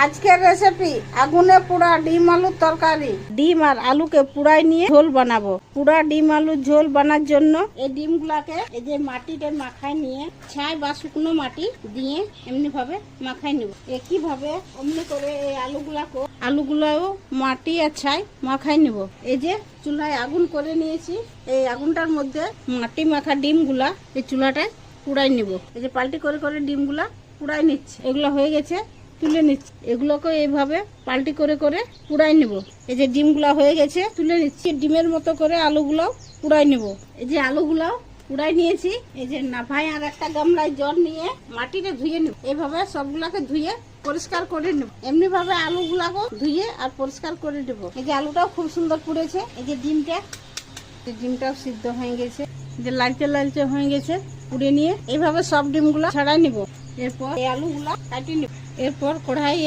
আজকের রেসিপি আগুনে পোড়া ডিম আলুর তরকারি। ডিম আর আলুকে পুড়াই নিয়ে ঝোল বানাবো। পুড়া ডিম আলুর ঝোল বানার জন্য এই ডিমগুলাকে এই যে মাটিতে মাখায় নিয়ে ছাই বা শুকনো মাটি দিয়ে এমনি ভাবে মাখায় নিব। একই ভাবে অমনি করে এই আলুগুলাও মাটি আর ছাই মাখায় নিব। এই যে চুলায় আগুন করে নিয়েছি, এই আগুনটার মধ্যে মাটি মাখা ডিমগুলা এই চুলাটায় পুড়াই নিব। এই যে পাল্টি করে করে ডিমগুলা পুড়াই নিচ্ছি। এগুলো হয়ে গেছে, তুলে নিচ্ছি। এগুলোকে এইভাবে পাল্টি করে করে পুড়াই নিব। এই যে ডিমগুলা হয়ে গেছে, তুলে নিচ্ছি। ডিমের মতো করে আলুগুলো পুড়াই নিব। এই যে আলুগুলো পুড়াই নিয়েছি। এই যে নাভাই আর একটা গামলায় জল নিয়ে মাটিতে ধুয়ে নিব। এইভাবে সবগুলাকে ধুয়ে পরিষ্কার করে নেব। এমনি ভাবে আলুগুলাকে ধুয়ে আর পরিষ্কার করে দেবো। এই যে আলুটাও খুব সুন্দর পুড়েছে। এই যে ডিমটাও সিদ্ধ হয়ে গেছে, যে লালচে লালচে হয়ে গেছে। পুড়ে নিয়ে এইভাবে সব ডিমগুলা ছাড়াই নিব। এরপর এই আলুগুলা কাটিয়ে নিব। এরপর কড়াই